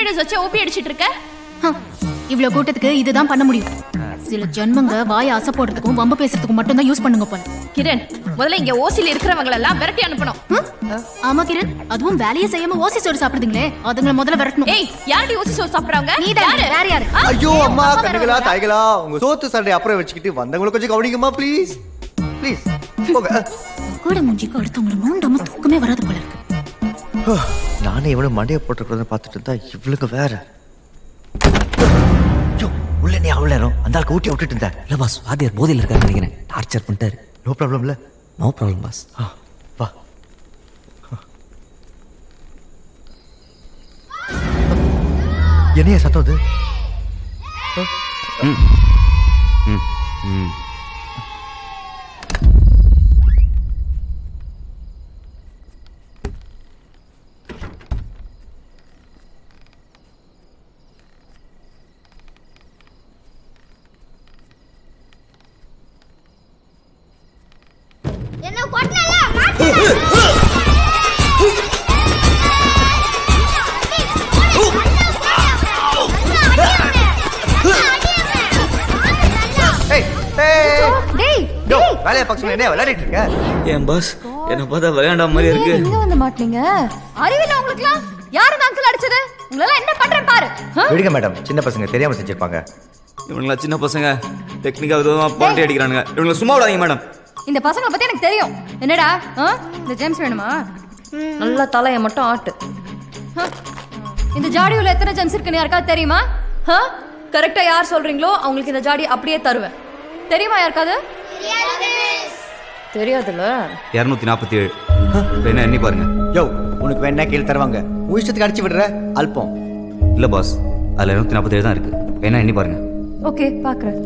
Videos வச்சு OP அடிச்சிட்டு இருக்க? இவ்ளோ கூட்டத்துக்கு இதுதான் பண்ண முடியும். சில ஜென்மங்க வாயை அசை போடுறதுக்கும் வம்பு பேசுறதுக்கும் மட்டும் தான் யூஸ் பண்ணுங்க போல. கிரண், முதல்ல இங்க ஓசில இருக்கிறவங்க எல்லாம் விரட்டி அனுப்பணும். ஆமா கிரண், அதுவும் வேலையை செய்யாம ஓசி சோறு சாப்பிடுதுங்களே, அதுங்களை முதல்ல விரட்டணும். ஏய், யாரடி ஓசி சோறு சாப்பிடுறாங்க? நீ தான். வேற யாரு? ஐயோ அம்மா, கண்ணுகளா தாய்களா, உங்க சோத்து சண்டை அப்புறம் வச்சுக்கிட்டு வந்தவங்களை கொஞ்சம் கவனிங்கம்மா ப்ளீஸ். ப்ளீஸ் போங்க. கூட மூஞ்சிக்கு அடுத்தவங்களை நோண்டாம தூக்கமே வராது போல இருக்கு. நானே இவ்வளவு மண்டையை போட்டுக்கிறத பார்த்துட்டு இருந்தா இவளுக்கு வேற. உள்ள நீ அவ்வளோ நேரம் அந்த ஆளுக்கு ஊட்டி விட்டுட்டு இருந்தேன். இல்லை பாஸ், வாத்தியார் போதையில் இருக்காருன்னு நினைக்கிறேன். டார்ச்சர் பண்ணிட்டாரு. நோ ப்ராப்ளம் இல்லை. No problem boss. வா. என்னைய சத்தம் அது? வேலையை பக்கம் என்ன விளையாடிட்டு இருக்க? ஏன் பாஸ் என்ன பார்த்தா விளையாண்டா மாதிரி இருக்கு. நீங்க வந்து மாட்டீங்க. அறிவில்ல உங்களுக்குலாம்? யாரு அங்கிள் அடிச்சது? உங்களெல்லாம் என்ன பண்றேன் பாரு. விடுங்க மேடம், சின்ன பசங்க தெரியாம செஞ்சிருப்பாங்க. இவங்களா சின்ன பசங்க டெக்னிக்கா விதமா பாண்டி அடிக்கிறானுங்க. இவங்களை சும்மா விடாதீங்க மேடம். இந்த பசங்களை பத்தி எனக்கு தெரியும். என்னடா இந்த ஜேம்ஸ் வேணுமா? நல்ல தலையை மட்டும் ஆட்டு. இந்த ஜாடியுள்ள எத்தனை ஜெம்ஸ் இருக்குன்னு யாருக்காவது தெரியுமா? கரெக்டா யார் சொல்றீங்களோ அவங்களுக்கு இந்த ஜாடி அப்படியே தருவேன். தெரியுமா யாருக்காவது? தெரியாதுல்ல. 247 என்ன எண்ணி பாருங்க. யோ, உனக்கு வேணா கீழே தருவாங்க. உன் இஷ்டத்துக்கு அடிச்சு விடுற அல்பம். இல்ல பாஸ், அதுல 247 தான் இருக்கு. என்ன எண்ணி பாருங்க. ஓகே, பாக்குறேன்.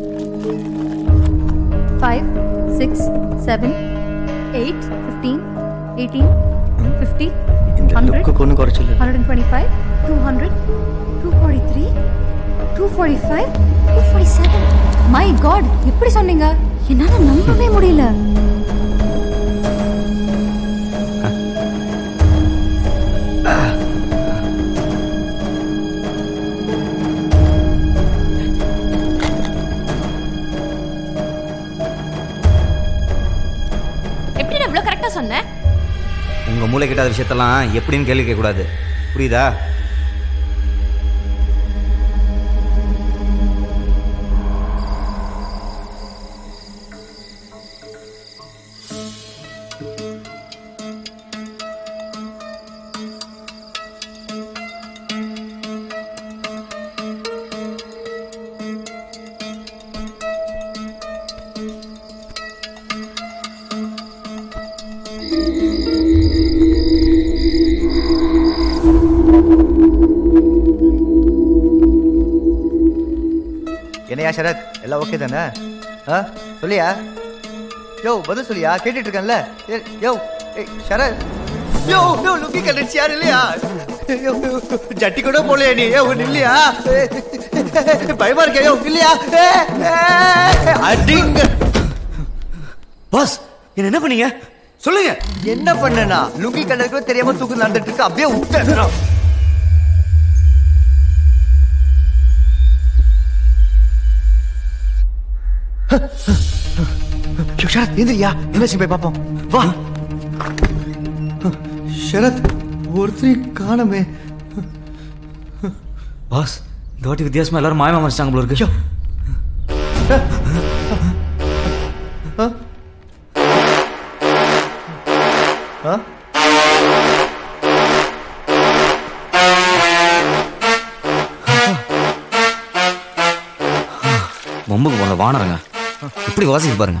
5 6 7 8 15 18 50 100 கொன்னு குறைச்சல 125 200 243 245 247. மை காட், எப்படி சொன்னீங்க? என்னால நம்பவே முடியல. எப்படி இவ்வளவு கரெக்டா சொன்ன? உங்க மூளை கிட்டாத விஷயத்தெல்லாம் எப்படின்னு கேள்வி கேட்க கூடாது, புரியுதா? என்னையா சரத், எல்லாம் ஓகே தானே? சொல்லியா? யோ பதில் சொல்லியா? கேட்டுட்டு இருக்கேன்ல. யோ சரத், யோ யோ லுக்கி கண்டிச்சு யாரு இல்லையா? ஜட்டி கூட போலையா நீ? இல்லையா? பயமா இருக்க? யோ இல்லையா? அடிங்க பாஸ். என்ன பண்ணீங்க சொல்லுங்க. என்ன பண்ணனா? லுக்கி கண்டதுக்கு தெரியாம தூக்கு நடந்துட்டு இருக்கு, அப்படியே விட்டேன். ஷரத் எந்திரியா, என்னாச்சு போய் பாப்போம் வா. ஷரத், ஒருத்தரை காணமே. பாஸ், இந்த வாட்டி வித்தியாசமா எல்லாரும் மாயமா மறைச்சாங்க போல இருக்கு. மொம்புக்கு போன வானரங்க இப்படி வாசிக்கு பாருங்க.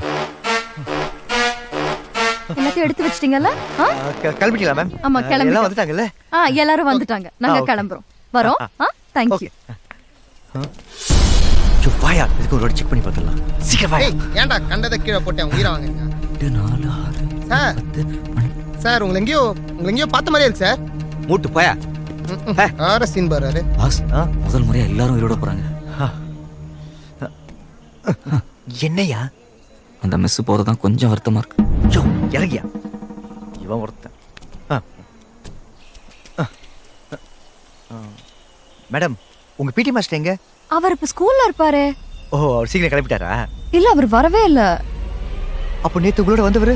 எல்லாத்தையும் எடுத்து வச்சிட்டீங்கல்ல? கிளம்பிட்டீங்களா மேம்? ஆமா, கிளம்பி எல்லாம் வந்துட்டாங்கல்ல? எல்லாரும் வந்துட்டாங்க. நாங்க கிளம்புறோம். வரோம். Thank you. ஜோ வாயா, இதுக்கு ஒரு செக் பண்ணி பார்த்தலாம். சீக்கிரம் வாயா. ஏன்டா கண்டத கீழே போட்டேன், உயிரை வாங்குங்க. 4 6 சார் உங்களை எங்கேயோ பார்த்த மாதிரியே இருக்கு சார். மூட்டு போயா. ஆற சீன் பாரு. பாஸ், முதல் முறையா எல்லாரும் உயிரோட போறாங்க. என்னையா? அந்த மெஸ் போறதுதான் கொஞ்சம் வருத்தமா இருக்கு. ஜோ இறங்கியா, இவன் ஒருத்தன். மேடம் உங்க பிடி மாஸ்டர் எங்க? அவர் இப்ப ஸ்கூல்ல இருப்பாரு. ஓ அவர் சீக்கிரம் கிளம்பிட்டாரா? இல்ல அவர் வரவே இல்ல. அப்போ நேத்து உங்களோட வந்தவரு?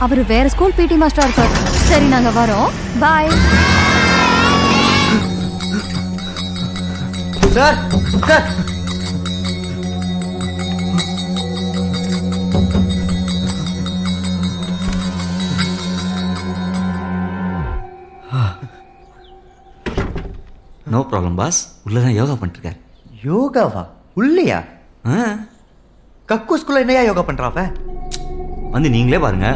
அவர் வேற ஸ்கூல் பிடி மாஸ்டரா இருக்காரு. சரி நாங்க வரோம். Bye. Sir sir no problem boss. உள்ளதான் யோகா பண்ணிருக்காரு. யோகாவா? உள்ளையா? கக்கு ஸ்கூல்ல என்னையா யோகா பண்றாவ? வந்து நீங்களே பாருங்க.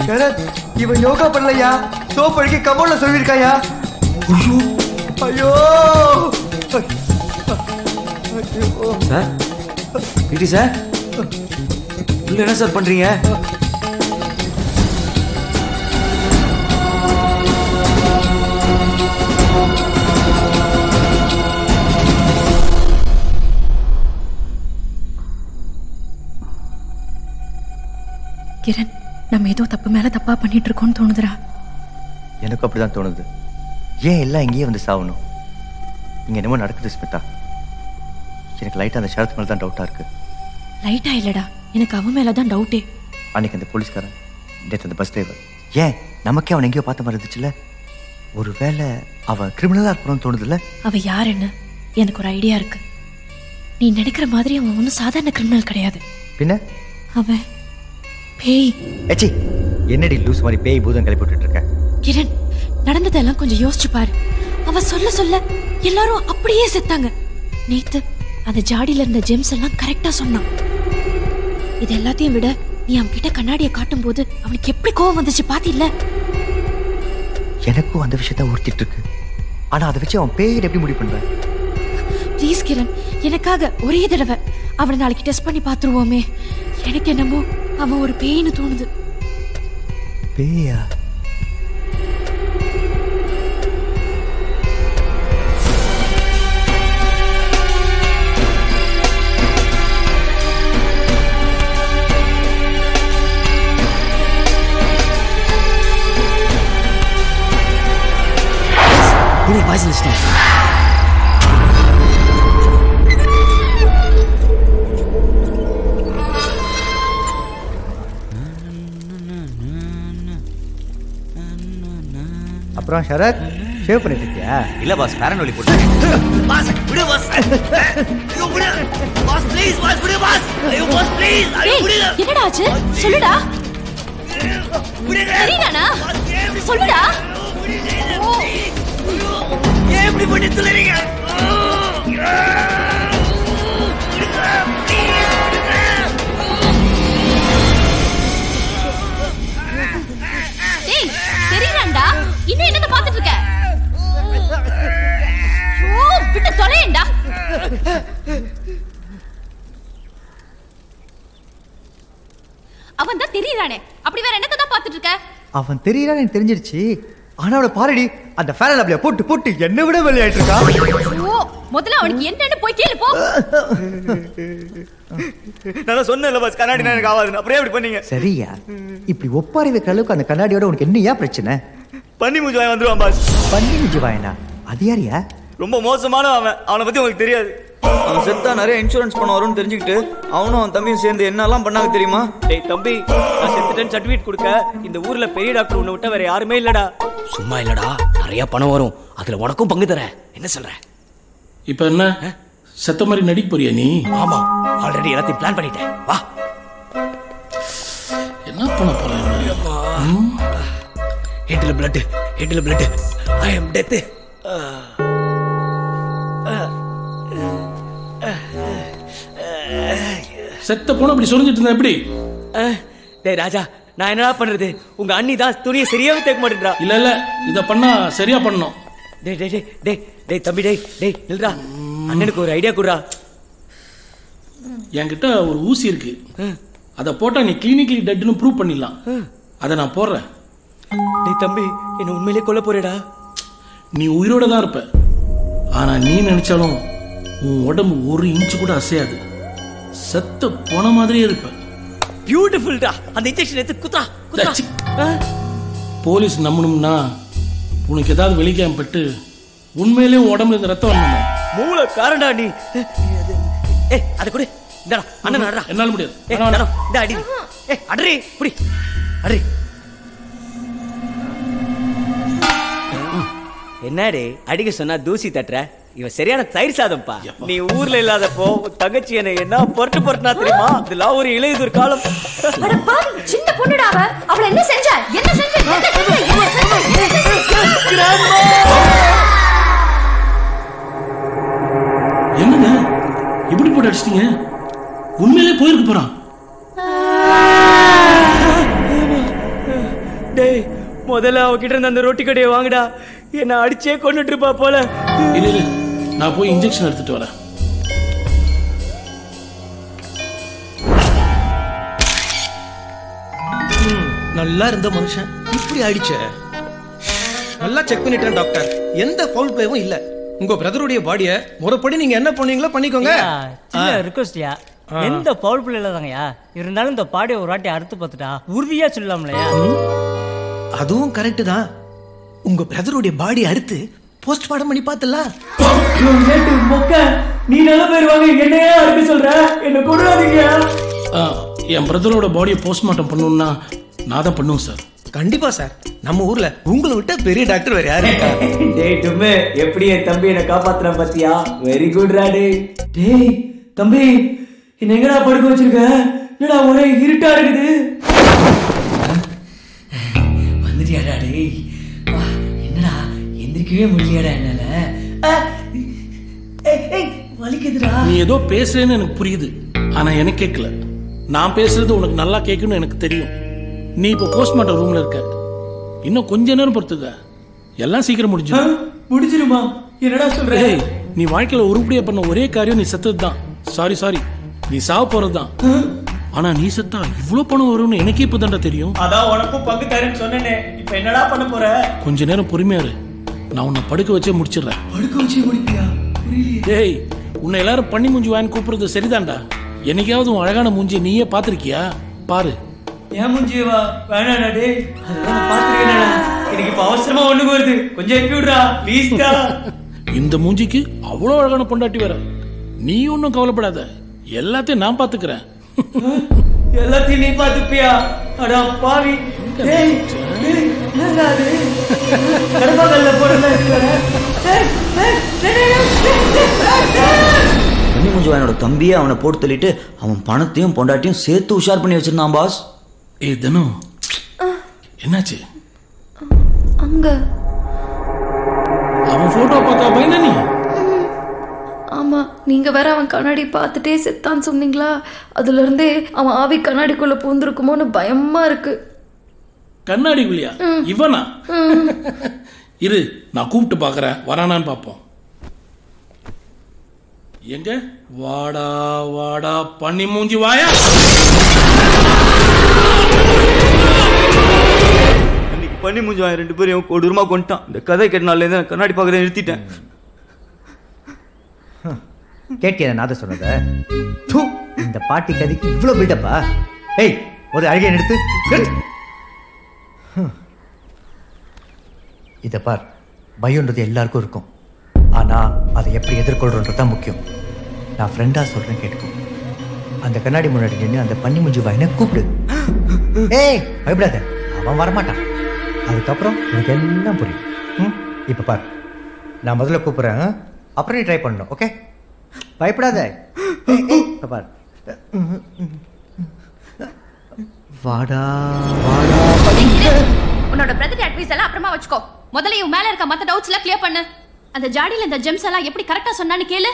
சரத் இவன் யோகா பண்ணலையா? சோப் அடிக்க கமோல சொல்லிருக்காயா? ஐயோ சார் பிடி சார் உள்ள என்ன சார் பண்றீங்க? கிரண் நம்ம ஏதோ தப்பு மேல தப்பா பண்ணிட்டு இருக்கோம்னு தோணுதுடா. எனக்கு அப்படிதான் தோணுது. ஏன் எல்லாம் இங்கேயே வந்து சாவணும்? இங்க என்னமோ நடக்குது ஸ்மிதா. எனக்கு லைட்டா அந்த ஷரத் மேல தான் டவுட்டா இருக்கு. லைட்டா இல்லடா, எனக்கு அவன் மேலதான் டவுட்டே. அன்னைக்கு அந்த போலீஸ்காரன், நேற்று அந்த பஸ் டிரைவர், ஏன் நமக்கே அவன் எங்கேயோ பார்த்த மாதிரி இருந்துச்சுல்ல? ஒருவேளை அவன் கிரிமினலா இருக்கணும்னு தோணுதுல்ல? அவ யாருன்னு எனக்கு ஒரு ஐடியா இருக்கு. நீ நினைக்கிற மாதிரி அவன் ஒன்றும் சாதாரண கிரிமினல் கிடையாது. பின்ன அவன் பேய். ஏச்சி என்னடி லூஸ் மாதிரி பேய் பூதம் கிளப்பி விட்டுட்டு இருக்க? கிரண் நடந்ததெல்லாம் கொஞ்சம் யோசிச்சு பாரு. அவ சொல்ல சொல்ல எல்லாரும் அப்படியே செத்தாங்க. நேத்து அந்த ஜாடியில இருந்த ஜெம்ஸ் எல்லாம் கரெக்டா சொன்னான். இது எல்லாத்தையும் விட நீ அவன் கிட்ட கண்ணாடியை காட்டும் போது அவனுக்கு எப்படி கோவம் வந்துச்சு பாத்தில்ல? எனக்கும் அந்த விஷயத்த உறுத்திட்டு இருக்கு. ஆனா அதை வச்சு அவன் பேய் எப்படி முடிவு பண்ணுவேன்? ப்ளீஸ் கிரண், எனக்காக ஒரே தடவை அவனை நாளைக்கு டெஸ்ட் பண்ணி பாத்துருவோமே. எனக்கு என்னமோ அவன் ஒரு பேய்னு தோணுது. பேயா? பாய்ஸ் லிஸ்ட் அப்புறம் ஷரத் ஷேவ் பண்ணிட்டு இருக்கியா? இல்ல பாஸ், பேரன் வலி போட்டு பாஸ் விடு பாஸ். ஐயோ விடு பாஸ், ப்ளீஸ் பாஸ், விடு பாஸ். ஐயோ பாஸ் ப்ளீஸ், ஐயோ விடு. என்னடா ஆச்சு சொல்லுடா. சரிதானா சொல்லுடா. ஏன் இப்படி பண்ணி துளைறீங்க? டேய் சரிதான்டா, இன்னும் என்னத பாத்துட்டு இருக்க? ஓ விட்டு தொலையேண்டா. அவன் தான் தெரியறானே, அப்படி வேற என்னத்த தான் பாத்துட்டு இருக்க? அவன் தெரியறானே எனக்கு தெரிஞ்சிருச்சு. ஆனா அவளை பாருடி, அந்த ஃபேன் அப்படியே போட்டு போட்டு என்ன விட விளையாட்டு இருக்கா. ஓ முதல்ல அவனுக்கு என்னன்னு போய் கேளு போ. நான் சொன்னேன்ல பாஸ், கண்ணாடி எனக்கு ஆகாதுன்னு. அப்புறம் எப்படி பண்ணீங்க? சரியா இப்படி ஒப்பாரி வைக்கிற அளவுக்கு அந்த கண்ணாடியோட உனக்கு என்னையா பிரச்சனை? பண்ணி மூஞ்சி வாங்கி வந்துருவான் பாஸ். பண்ணி விஜயவாயனா? அது யாரியா? ரொம்ப மோசமான அவன். அவனை பத்தி உங்களுக்கு தெரியாது. அவன் செத்தா நிறைய இன்சூரன்ஸ் பண்ண வரும்னு தெரிஞ்சுக்கிட்டு அவனும் அவன் தம்பியும் சேர்ந்து என்னெல்லாம் பண்ணாங்க தெரியுமா? டேய் தம்பி, நான் செத்துட்டேன் சர்டிஃபிகேட் கொடுக்க இந்த ஊர்ல பெரிய டாக்டர் உன்னை விட்டா வேற யாருமே இல்லடா. சும்மா இல்லடா, நிறைய பணம் வரும், அதுல உனக்கும் பங்கு தரேன். என்ன சொல்ற? இப்ப என்ன செத்த மாதிரி நடிக்க போறியா நீ? ஆமா, ஆல்ரெடி எல்லாத்தையும் பிளான் பண்ணிட்டேன். வா. என்ன பண்ண போறேன்? ஹெட்ல பிளட். ஐ அம் டெத். செத்த போன அப்படி சொரிஞ்சிட்டு இருந்தா எப்படி? டேய் ராஜா, நான் என்னடா பண்றது? உங்க அண்ணி தான் துணியை சரியாவே தேக்க மாட்டேன்றா. இல்ல இத பண்ணா சரியா பண்ணணும். டேய் டேய் டேய் டேய் டேய் தம்பி, டேய் டேய் நில்றா. அண்ணனுக்கு ஒரு ஐடியா குடுறா. என்கிட்ட ஒரு ஊசி இருக்கு, அத போட்டா நீ கிளினிக்கலி டெட்னு ப்ரூவ் பண்ணிடலாம். அத நான் போடுறேன். டேய் தம்பி, என்ன உண்மையிலே கொல்ல போறேடா? நீ உயிரோட தான் இருப்ப, ஆனா நீ நினைச்சாலும் உன் உடம்பு ஒரு இன்ச்சு கூட அசையாது. செத்த போன மாதிரியே இருப்ப. பியூட்டிஃபுல்டா. அந்த இன்ஜெக்ஷன் எடுத்து குத்தா போலீஸ் நம்பணும்னா உனக்கு ஏதாவது வெளிக்காமப்பட்டு உண்மையிலே உடம்புல இந்த ரத்தம் வரணும். மூளை காரண்டா நீ. அது கூட இந்தடா அண்ணன் அடடா. என்னால முடியாது. இந்த அடி. அடறி புடி. அடறி. என்னடே அடிக்க சொன்னா தூசி தட்டுற? இவன் சரியான தயிர் சாதம்ப்பா. நீ ஊர்ல இல்லாதப்போ தங்கச்சி என்ன பொறுட்டுனா தெரியுமா? இதெல்லாம் ஒரு இளையுதிர் காலம். சின்ன பொண்ணுடா அவ. அவள என்ன செஞ்ச? என்னங்க இப்படி போட்டு அடிச்சிட்டீங்க? உண்மையிலே போயிருக்கு போறான். டேய் முதல்ல அவகிட்ட இருந்த அந்த ரொட்டி கடையை வாங்கடா. என்ன அடிச்சே கொண்டுட்டு இருப்பா போல. இல்ல நான் போய் இன்ஜெக்ஷன் எடுத்துட்டு வரேன். நல்லா இருந்த மனுஷன் இப்படி ஆயிடுச்ச. நல்லா செக் பண்ணிட்டேன் டாக்டர், எந்த ஃபவுல் பிளேவும் இல்ல. உங்க பிரதருடைய பாடிய முறைப்படி நீங்க என்ன பண்ணீங்களோ பண்ணிக்கோங்க. ரிக்வெஸ்ட்யா, எந்த பவுல் பிள்ளை இல்லதாங்கயா. இருந்தாலும் இந்த பாடியை ஒரு வாட்டி அறுத்து பார்த்துட்டா உறுதியா சொல்லலாம்லையா? அதுவும் கரெக்ட் தான். உங்க பிரதருடைய பாடி அறுத்து போஸ்ட்மார்ட்டம் பண்ணி பார்த்தலாம். நீ நல்ல பேர் வாங்க என்னையே அறுக்க சொல்ற? என்ன கொண்டாதீங்க. என் பிரதரோட பாடியை போஸ்ட்மார்ட்டம் பண்ணணும்னா நான் தான் பண்ணுவேன் சார். கண்டிப்பா சார். நம்ம ஊர்ல உங்களை விட்ட பெரிய டாக்டர் வேற யாரு இருக்கா? டேய் டும்மே, எப்படி என் தம்பி என்ன காப்பாத்துறான் பாத்தியா? வெரி குட் ரா டேய். டேய் தம்பி, என்ன எங்கடா படுக்க வச்சிருக்க? என்னடா ஒரே இருட்டா இருக்குது. வந்துட்டியாடா டேய்? என்னடா எந்திரிக்கவே முடியலடா என்னால. வலிக்குதுடா. நீ ஏதோ பேசுறேன்னு எனக்கு புரியுது, ஆனா எனக்கு கேட்கல. நான் பேசுறது உனக்கு நல்லா கேட்கணும்னு எனக்கு தெரியும். நீ இப்போ போஸ்ட்மார்ட்டம் ரூம்ல இருக்க. இன்னும் கொஞ்ச நேரம் பொறுத்துக்க, எல்லாம் சீக்கிரம் முடிஞ்சிருமா? என்னடா சொல்ற? நீ வாழ்க்கையில உருப்படியா பண்ண ஒரே காரியம் நீ செத்தது தான். சாரி, நீ சாவ போறதுதான். ஆனா நீ செத்தா இவ்வளவு பணம் வரும்னு எனக்கே இப்பதான்டா தெரியும். அதான் உனக்கும் பங்கு தரேன்னு சொன்னேனே. இப்ப என்னடா பண்ண போற? கொஞ்ச நேரம் பொறுமையா இரு, நான் உன்னை படுக்க வச்சே முடிச்சிடுறேன். படுக்க வச்சே முடிப்பியா? டேய், உன்னை எல்லாரும் பண்ணி மூஞ்சி வாங்கி கூப்பிடுறது சரிதான்டா. என்னைக்காவது உன் அழகான மூஞ்சி நீயே பாத்திருக்கியா? பாரு. ஏன் மூஞ்சியவா? வேணாடா டேய், அதெல்லாம் நான் பாத்துருக்கேன்டா. எனக்கு இப்ப அவசரமா ஒண்ணுக்கு வருது, கொஞ்சம் எப்பி விடுறா ப்ளீஸ்டா. இந்த மூஞ்சிக்கு அவ்வளவு அழகான பொண்டாட்டி வேற. நீ ஒன்னும் கவலைப்படாத, எல்லாத்தையும் நான் பாத்துக்கிறேன். எல்லாத்தையும் நீ பாத்துப்பியா? அடா பாவி. டேய் டேய், என்னடா இது? கர்மகல்ல போறல இருக்கற. பண்ணி முஞ்சுவானோட தம்பியே அவனை போட்டு தள்ளிட்டு அவன் பணத்தையும் பொண்டாட்டியும் சேர்த்து உஷார் பண்ணி வச்சிருந்தான் பாஸ். தனு, என்னாச்சு? அங்க அவன் போட்டோ பார்த்தா பயனா நீ? ஆமா, நீங்க வேற அவன் கண்ணாடி பார்த்துட்டே செத்தான்னு சொன்னீங்களா? அதுல இருந்தே அவன் ஆவி கண்ணாடிக்குள்ள பூந்துருக்குமோன்னு பயமா இருக்கு. கண்ணாடிக்குள்ளியா? இவனா? இரு, நான் கூப்பிட்டு பாக்குறேன், வரானான்னு பாப்போம். எங்க? வாடா வாடா பண்ணி மூஞ்சி வாயா. அன்னைக்கு பண்ணி மூஞ்சி வாங்க 2 பேரையும் கொடூரமா கொண்டுட்டான். இந்த கதை கேட்டனால கண்ணாடி பார்க்கறத நிறுத்திட்டேன். கேட்டியா நான் சொன்னத? இந்த பாட்டி கதைக்கு இவ்வளவு பில்டப்பா? ஏய், ஒரு அழகிய நிறுத்து. இதை பார், பயம்ன்றது எல்லாருக்கும் இருக்கும். ஆனா அதை எப்படி எதிர்கொள்றோன்றது தான் முக்கியம். நான் ஃப்ரெண்டா சொல்றேன், கேட்டுக்கோ. அந்த கண்ணாடி முன்னாடி நின்று அந்த பண்ணி முஞ்சி வாயினை கூப்பிடு. ஏய், பயப்படாத, அவன் வரமாட்டான். அதுக்கப்புறம் உனக்கு எல்லாம் புரியும். இப்ப பார், நான் முதல்ல கூப்பிடுறேன், அப்புறம் நீ ட்ரை பண்ணணும். ஓகே? பயப்படாத. பார், வாடா வாடா. உன்னோட பிரதர் அட்வைஸ் எல்லாம் அப்புறமா வச்சுக்கோ. முதல்ல இவன் மேல இருக்க மத்த டவுட்ஸ் எல்லாம் கிளியர் பண்ணு. அந்த ஜாடியில இந்த ஜெம்ஸ் எல்லாம் எப்படி கரெக்டா சொன்னான்னு கேளு.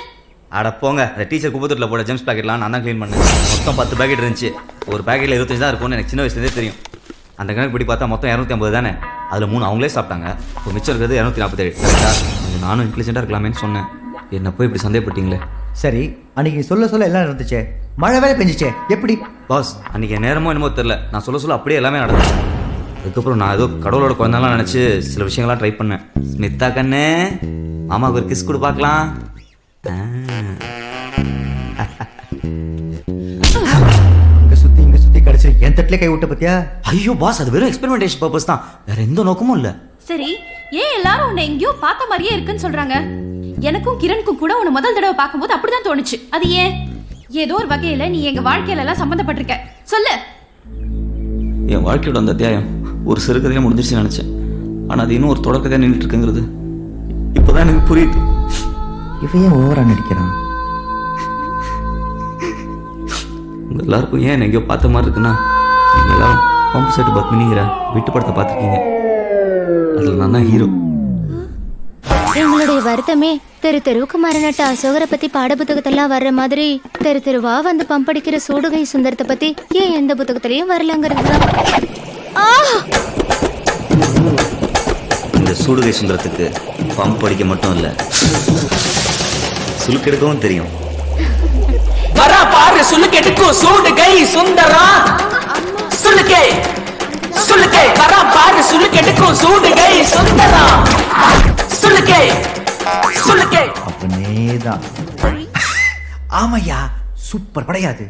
அட போங்க, அந்த டீச்சர் குப்பத்தூர்ல போட ஜெம்ஸ் பாக்கெட்லாம் நான் தான் க்ளீன் பண்ணேன். மொத்தம் 10 பாக்கெட் இருந்துச்சு. ஒரு பாக்கெட்ல 25 தான் இருக்கும்னு எனக்கு சின்ன வயசுலேருந்தே தெரியும். அந்த கணக்கு படி பார்த்தா மொத்தம் 250 தானே. அதில் 3 அவங்களே சாப்பிட்டாங்க. இப்போ மிச்சம் இருக்கிறது 247. கரெக்டா? நானும் இன்டெலிஜென்ட்டாக இருக்கலாமேன்னு சொன்னேன். என்ன போய் இப்படி சந்தேகப்பட்டீங்களே. சரி, அன்னைக்கு சொல்ல எல்லாம் இருந்துச்சே, மழை வேலை பெஞ்சிச்சே, எப்படி? பாஸ், அன்னைக்கு நேரமோ என்னமோ தெரியல, நான் சொல்ல அப்படியே எல்லாமே நடந்துச்சு. அதுக்கப்புறம் நான் ஏதோ கடவுளோட குழந்தைலாம் நினச்சி சில விஷயங்கள்லாம் ட்ரை பண்ணேன். ஸ்மிதா கண்ணு, மாமாவுக்கு ஒரு கிஸ் கொடு பார்க்கலாம். இங்க சுத்தி கிடச்சிருக்கீங்க. என் தட்டிலே கை விட்ட பத்தியா? ஐயோ பாஸ், அது வெறும் எக்ஸ்பெரிமெண்டேஷன் பர்பஸ் தான், வேற எந்த நோக்கமும் இல்ல. சரி, ஏன் எல்லாரும் உன்னை எங்கேயோ பார்த்த மாதிரியே இருக்குன்னு சொல்றாங்க? எனக்கும் கிரணுக்கும் கூட உன்னை முதல் தடவை பார்க்கும்போது அப்படிதான் தோணுச்சு. அது ஏன்? ஏதோ ஒரு வகையில நீ எங்க வாழ்க்கையில எல்லாம் சம்பந்தப்பட்டிருக்க. சொல்லு. என் வாழ்க்கையோட அந்த அத்தியாயம் ஒரு சிறுகதையா முடிஞ்சிருச்சுன்னு நினைச்சேன். ஆனா அது இன்னும் ஒரு தொடக்கதையா நின்றுட்டு இருக்குங்கிறது இப்பதான் எனக்கு புரியுது. இவன் ஓவரா நடிக்கிறான். உங்க எல்லாருக்கும் ஏன் எங்கேயோ பார்த்த மாதிரி இருக்குன்னா, நீங்க எல்லாரும் பம்பு செட்டு பத்மினிங்கிற வீட்டு படத்தை பார்த்துருக்கீங்க. அதுல நான் தான் ஹீரோ. எங்களுடைய வருத்தமே தெரு தெருவுக்கு மரணட்ட அசோகரை பத்தி பாட புத்தகத்தெல்லாம் வர்ற மாதிரி தெரு தெருவா வந்து பம்படிக்கிற சூடுகை சுந்தரத்தை பத்தி ஏன் எந்த புத்தகத்திலையும் வரலங்கிறது தான். இந்த சூடுகை சுந்தரத்துக்கு பம்ப் அடிக்க மட்டும் இல்ல, சுலுக்கெடுக்கவும் தெரியும். வரா பாரு சுலுக்கெடுக்கும் சூடுகை சுந்தரம். சுலுக்கே சுலுக்கே வரா பாரு சுலுக்கெடுக்கும் சூடுகை சுந்தரம். சுலுக்கே சுலுக்கே. அப்பனேதான். ஆமையா, சூப்பர் படையாது.